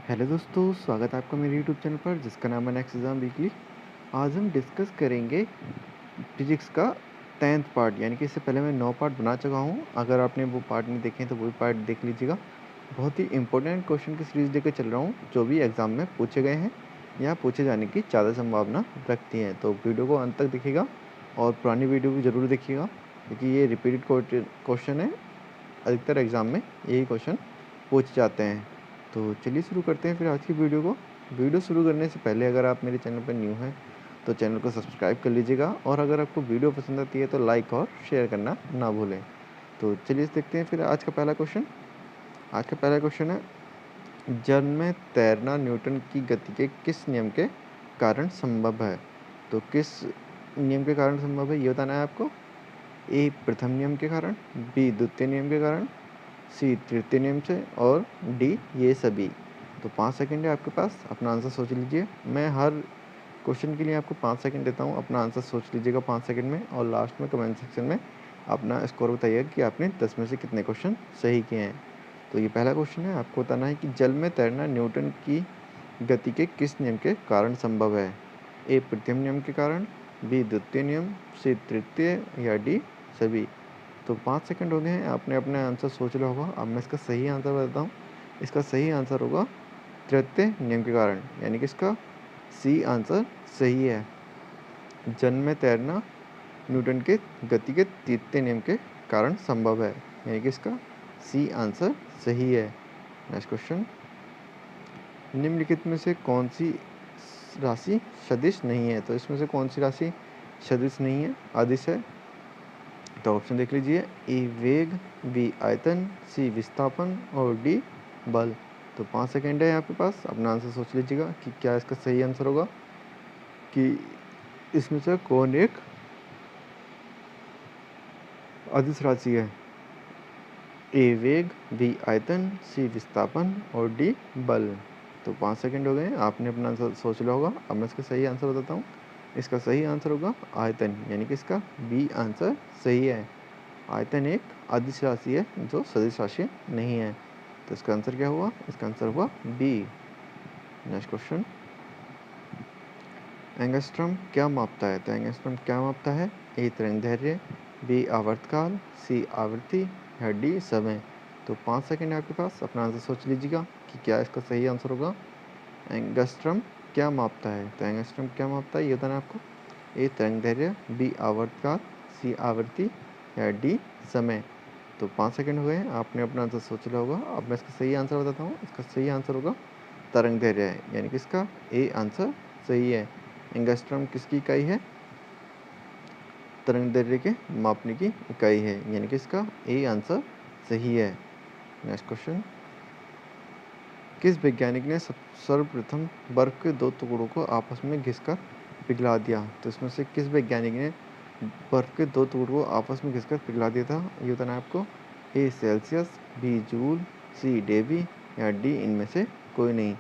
Hello दोस्तों, स्वागत है आपका मेरे यूट्यूब चैनल पर जिसका नाम है नेक्स्ट एग्जाम वीकली। आज हम डिस्कस करेंगे फिजिक्स का 10th पार्ट, यानी कि इससे पहले मैं 9 पार्ट बना चुका हूँ। अगर आपने वो पार्ट नहीं देखे हैं तो वो भी पार्ट देख लीजिएगा। बहुत ही इंपॉर्टेंट क्वेश्चन की सीरीज़ लेकर चल रहा हूँ जो भी एग्ज़ाम में पूछे गए हैं या पूछे जाने की ज़्यादा संभावना रखती हैं। तो वीडियो को अंत तक देखिएगा और पुरानी वीडियो भी ज़रूर देखिएगा, क्योंकि ये रिपीटेड क्वेश्चन है। अधिकतर एग्ज़ाम में यही क्वेश्चन पूछे जाते हैं। तो चलिए शुरू करते हैं फिर आज की वीडियो को। वीडियो शुरू करने से पहले अगर आप मेरे चैनल पर न्यू हैं तो चैनल को सब्सक्राइब कर लीजिएगा, और अगर आपको वीडियो पसंद आती है तो लाइक और शेयर करना ना भूलें। तो चलिए देखते हैं फिर आज का पहला क्वेश्चन। आज का पहला क्वेश्चन है, जल में तैरना न्यूटन की गति के किस नियम के कारण संभव है? तो किस नियम के कारण संभव है ये बताना है आपको। ए प्रथम नियम के कारण, बी द्वितीय नियम के कारण, सी तृतीय नियम से, और डी ये सभी। तो 5 सेकंड है आपके पास, अपना आंसर सोच लीजिए। मैं हर क्वेश्चन के लिए आपको 5 सेकंड देता हूँ, अपना आंसर सोच लीजिएगा 5 सेकंड में, और लास्ट में कमेंट सेक्शन में अपना स्कोर बताइएगा कि आपने 10 में से कितने क्वेश्चन सही किए हैं। तो ये पहला क्वेश्चन है, आपको बताना है कि जल में तैरना न्यूटन की गति के किस नियम के कारण संभव है। ए प्रथम नियम के कारण, बी द्वितीय नियम, सी तृतीय, या डी सभी। तो 5 सेकंड हो गए हैं, आपने अपना आंसर सोच लिया होगा। अब मैं इसका सही आंसर बताता हूँ। इसका सही आंसर होगा तृतीय नियम के कारण, यानी कि इसका सी आंसर सही है। जल में तैरना न्यूटन के गति के तृतीय नियम के कारण संभव है, यानी कि इसका सी आंसर सही है। नेक्स्ट क्वेश्चन, निम्नलिखित में से कौन सी राशि सदिश नहीं है? तो इसमें से कौन सी राशि सदिश नहीं है, अदिश है? तो ऑप्शन देख लीजिए। ए वेग, बी आयतन, सी विस्थापन, और डी बल। तो 5 सेकेंड है आपके पास, अपना आंसर सोच लीजिएगा कि क्या इसका सही आंसर होगा, कि इसमें से कौन एक अदिश राशि है। ए वेग, बी आयतन, सी विस्थापन, और डी बल। तो 5 सेकेंड हो गए, आपने अपना आंसर सोच लिया होगा। अब मैं इसका सही आंसर बताता हूँ। इसका सही आंसर होगा आयतन, यानी कि इसका बी आंसर सही है। आयतन एक अदिश राशि है जो सदिश राशि नहीं है। तो इसका आंसर क्या हुआ? इसका आंसर हुआ बी। नेक्स्ट क्वेश्चन, एंगस्ट्रॉम क्या मापता है? तो एंगस्ट्रॉम क्या मापता है? ए तरंगदैर्घ्य, बी आवर्तकाल, सी आवृत्ति, या डी समय। तो 5 सेकंड है आपके पास, अपना आंसर सोच लीजिएगा कि क्या इसका सही आंसर होगा। एंगस्ट्रॉम क्या मापता है? तो एंगस्ट्रॉम क्या मापता है ये बताना आपको। ए तरंगदैर्घ्य, बी आवर्तकाल, सी आवृत्ति, या डी समय। तो 5 सेकंड हो गए हैं, आपने अपना आंसर सोच लिया होगा। अब मैं इसका सही आंसर बताता हूँ। इसका सही आंसर होगा तरंगदैर्घ्य है, यानी कि इसका ए आंसर सही है। एंगस्ट्रॉम किसकी इकाई है? तरंगदैर्घ्य के मापने की इकाई है, यानी कि इसका ए आंसर सही है। नेक्स्ट क्वेश्चन, किस वैज्ञानिक ने सर्वप्रथम बर्फ के दो टुकड़ों को आपस में घिसकर पिघला दिया? तो इसमें से किस वैज्ञानिक ने बर्फ के दो टुकड़ों को आपस में घिसकर पिघला दिया था, ये बताना है आपको। ए सेल्सियस, बी जूल, सी डेवी, या डी इनमें से कोई नहीं।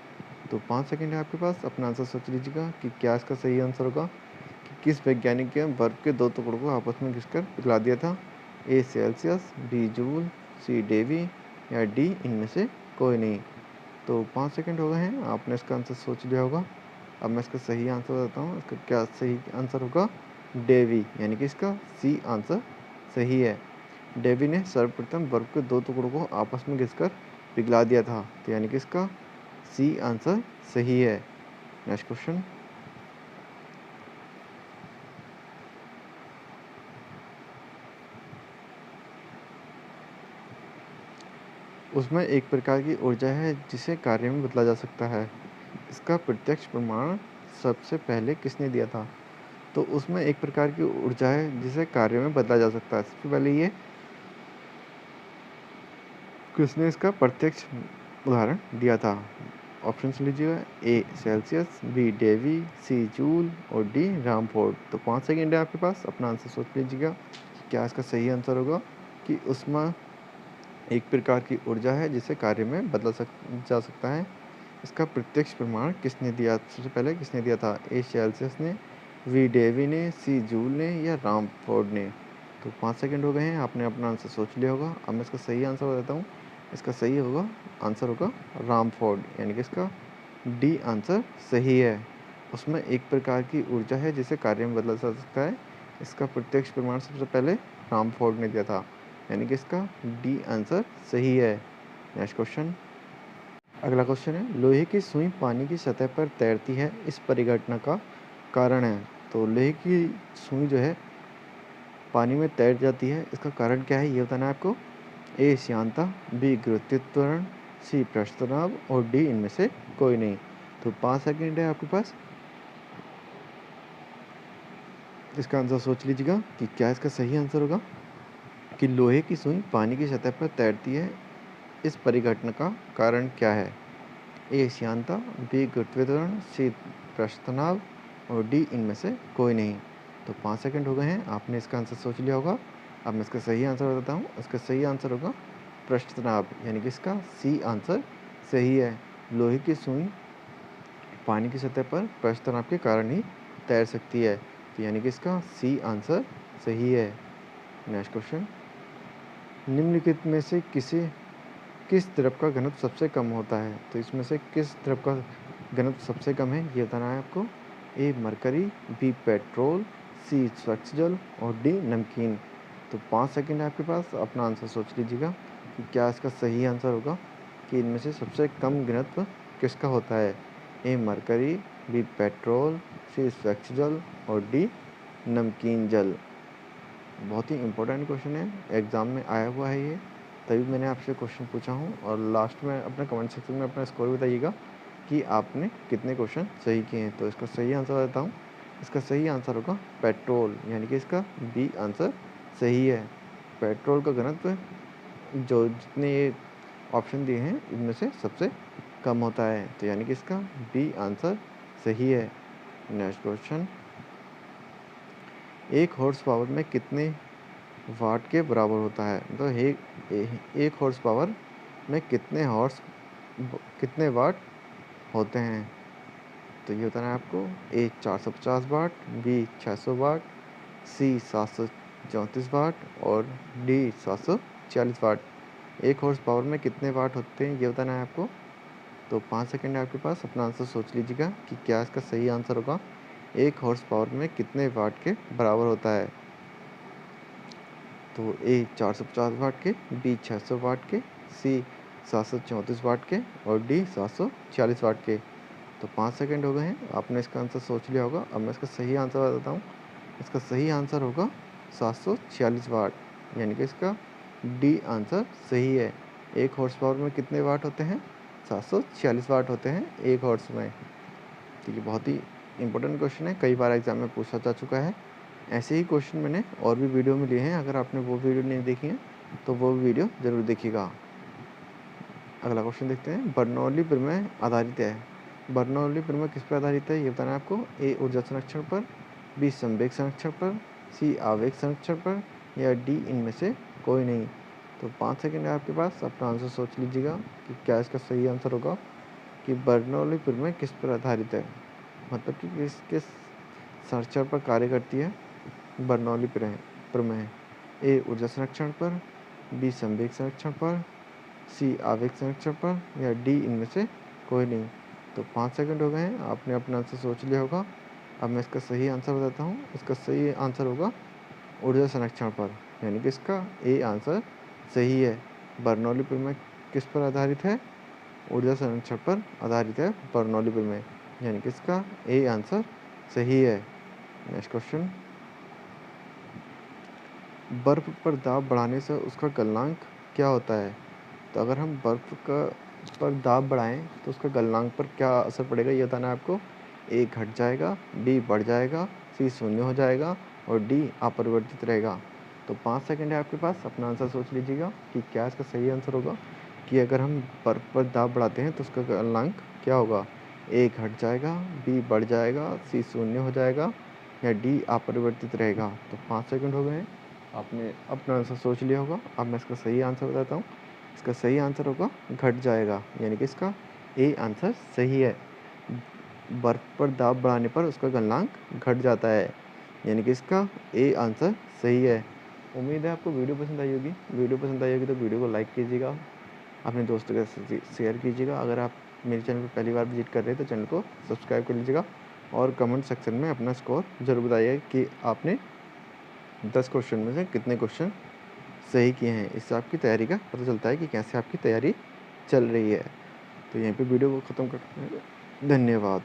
तो 5 सेकंड है आपके पास, अपना आंसर सोच लीजिएगा कि क्या इसका सही आंसर होगा, कि किस वैज्ञानिक ने बर्फ के दो टुकड़ों को आपस में घिसकर पिघला दिया था। ए सेल्सियस, बी जूल, सी डेवी, या डी इनमें से कोई नहीं। तो 5 सेकंड हो गए हैं, आपने इसका आंसर सोच लिया होगा। अब मैं इसका सही आंसर बताता हूँ। इसका क्या सही आंसर होगा? डेवी, यानी कि इसका सी आंसर सही है। डेवी ने सर्वप्रथम बर्फ के दो टुकड़ों को आपस में घिसकर पिघला दिया था, तो यानी कि इसका सी आंसर सही है। नेक्स्ट क्वेश्चन, उसमें एक प्रकार की ऊर्जा है जिसे कार्य में बदला जा सकता है। इसका प्रत्यक्ष प्रमाण सबसे पहले किसने दिया था? तो उसमें एक प्रकार की ऊर्जा है जिसे कार्य में बदला जा सकता है। सबसे पहले ये किसने इसका प्रत्यक्ष उदाहरण दिया था? ऑप्शन लीजिएगा। ए सेल्सियस, बी डेवी, सी जूल, और डी रामफोर्ड। तो 5 सेकेंड है आपके पास, अपना आंसर सोच लीजिएगा कि क्या इसका सही आंसर होगा, कि उसमें एक प्रकार की ऊर्जा है जिसे कार्य में बदला जा सकता है। इसका प्रत्यक्ष प्रमाण किसने दिया? सबसे पहले किसने दिया था? ए सेल्सियस ने, वी डेवी ने, सी जूल ने, या रामफोर्ड ने। तो 5 सेकंड हो गए हैं, आपने अपना आंसर सोच लिया होगा। अब मैं इसका सही आंसर बताता हूँ। इसका सही होगा आंसर होगा रामफोर्ड, यानी कि इसका डी आंसर सही है। उसमें एक प्रकार की ऊर्जा है जिसे कार्य में बदला जा सकता है। इसका प्रत्यक्ष प्रमाण सबसे पहले रामफोर्ड ने दिया था, यानी कि इसका डी आंसर सही है। नेक्स्ट क्वेश्चन, अगला क्वेश्चन है, लोहे की सुई पानी की सतह पर तैरती है, इस परिघटना का कारण है। तो लोहे की सुई जो है पानी में तैर जाती है, इसका कारण क्या है ये बताना है आपको। ए श्यानता, बी गुरुत्वीय त्वरण, सी पृष्ठ तनाव और डी इनमें से कोई नहीं। तो 5 सेकंड है आपके पास, इसका आंसर सोच लीजिएगा कि क्या इसका सही आंसर होगा कि लोहे की सुई पानी की सतह पर तैरती है, इस परिघटना का कारण क्या है। ए श्यानता, बी गुरुत्वीय त्वरण, सी पृष्ठ तनाव और डी इनमें से कोई नहीं। तो 5 सेकंड हो गए हैं, आपने इसका आंसर सोच लिया होगा। अब मैं इसका सही आंसर बताता हूँ। इसका सही आंसर होगा पृष्ठ तनाव, यानी कि इसका सी आंसर सही है। लोहे की सुई पानी की सतह पर पृष्ठ तनाव के कारण ही तैर सकती है, तो यानी कि इसका सी आंसर सही है। नेक्स्ट क्वेश्चन, निम्नलिखित में से किस द्रव का घनत्व सबसे कम होता है। तो इसमें से किस द्रव का घनत्व सबसे कम है ये बताना है आपको। ए मरकरी, बी पेट्रोल, सी स्वच्छ जल और डी नमकीन। तो 5 सेकंड है आपके पास, अपना आंसर सोच लीजिएगा कि क्या इसका सही आंसर होगा कि इनमें से सबसे कम घनत्व किसका होता है। ए मरकरी, बी पेट्रोल, सी स्वच्छ जल और डी नमकीन जल। बहुत ही इम्पोर्टेंट क्वेश्चन है, एग्ज़ाम में आया हुआ है ये, तभी मैंने आपसे क्वेश्चन पूछा हूँ। और लास्ट में अपने कमेंट सेक्शन में अपना स्कोर बताइएगा कि आपने कितने क्वेश्चन सही किए हैं। तो इसका सही आंसर देता हूँ, इसका सही आंसर होगा पेट्रोल, यानी कि इसका बी आंसर सही है। पेट्रोल का घनत्व जो जितने ये ऑप्शन दिए हैं इनमें से सबसे कम होता है, तो यानी कि इसका बी आंसर सही है। नेक्स्ट क्वेश्चन, एक हॉर्स पावर में कितने वाट के बराबर होता है। तो एक हॉर्स पावर में कितने वाट होते हैं। तो ये बताना है आपको। ए 450 वाट, बी 600 वाट, सी 734 वाट और डी 740 वाट। एक हॉर्स पावर में कितने वाट होते हैं ये बताना है आपको। तो 5 सेकंड है आपके पास, अपना आंसर सोच लीजिएगा कि क्या इसका सही आंसर होगा। एक हॉर्स पावर में कितने वाट के बराबर होता है। तो ए 450 वाट के, बी 600 वाट के, सी 734 वाट के और डी 740 वाट के। तो 5 सेकंड हो गए हैं, आपने इसका आंसर सोच लिया होगा। अब मैं इसका सही आंसर बताता हूँ। इसका सही आंसर होगा 740 वाट, यानी कि इसका डी आंसर सही है। एक हॉर्स पावर में कितने वाट होते हैं, 740 वाट होते हैं एक हॉर्स में। तो ये बहुत ही इंपॉर्टेंट क्वेश्चन है, कई बार एग्जाम में पूछा जा चुका है। ऐसे ही क्वेश्चन मैंने और भी वीडियो में लिए हैं, अगर आपने वो वीडियो नहीं देखी है तो वो वीडियो ज़रूर देखिएगा। अगला क्वेश्चन देखते हैं, बर्नौली प्रमेय आधारित है। बर्नौली प्रमेय किस पर आधारित है ये बताना है आपको। ए ऊर्जा संरक्षण पर, बी संवेग संरक्षण पर, सी आवेग संरक्षण पर या डी इनमें से कोई नहीं। तो 5 सेकंड है आपके पास, अपना आंसर सोच लीजिएगा कि क्या इसका सही आंसर होगा कि बर्नौली प्रमेय किस पर आधारित है, मतलब कि किस संरक्षण पर कार्य करती है बर्नौली प्रमेय। ए ऊर्जा संरक्षण पर, बी संवेग संरक्षण पर, सी आवेग संरक्षण पर या डी इनमें से कोई नहीं। तो 5 सेकंड हो गए हैं, आपने अपना आंसर सोच लिया होगा। अब मैं इसका सही आंसर बताता हूँ। इसका सही आंसर होगा ऊर्जा संरक्षण पर, यानी कि इसका ए आंसर सही है। बर्नौली प्रमेय किस पर आधारित है, ऊर्जा संरक्षण पर आधारित है बर्नौली प्रमेय, यानी कि इसका ए आंसर सही है। नेक्स्ट क्वेश्चन, बर्फ़ पर दाब बढ़ाने से उसका गलनांक क्या होता है। तो अगर हम बर्फ़ पर दाब बढ़ाएं तो उसका गलनांक पर क्या असर पड़ेगा ये बताना है आपको। ए घट जाएगा, बी बढ़ जाएगा, सी शून्य हो जाएगा और डी अपरिवर्तित रहेगा। तो 5 सेकंड है आपके पास, अपना आंसर सोच लीजिएगा कि क्या इसका सही आंसर होगा कि अगर हम बर्फ़ पर दाब बढ़ाते हैं तो उसका गलनांक क्या होगा। ए घट जाएगा, बी बढ़ जाएगा, सी शून्य हो जाएगा या डी अपरिवर्तित रहेगा। तो 5 सेकंड हो गए हैं, आपने अपना आंसर सोच लिया होगा। अब मैं इसका सही आंसर बताता हूँ। इसका सही आंसर होगा घट जाएगा, यानी कि इसका ए आंसर सही है। बर्फ़ पर दाब बढ़ाने पर उसका गलनांक घट जाता है, यानी कि इसका ए आंसर सही है। उम्मीद है आपको वीडियो पसंद आई होगी। वीडियो पसंद आई होगी तो वीडियो को लाइक कीजिएगा। अपने दोस्तों के साथ शेयर कीजिएगा। अगर आप मेरे चैनल पर पहली बार विजिट कर रहे हैं तो चैनल को सब्सक्राइब कर लीजिएगा और कमेंट सेक्शन में अपना स्कोर ज़रूर बताइएगा कि आपने 10 क्वेश्चन में से कितने क्वेश्चन सही किए हैं। इससे आपकी तैयारी का पता चलता है कि कैसे आपकी तैयारी चल रही है। तो यहीं पे वीडियो को ख़त्म करते हैं। धन्यवाद।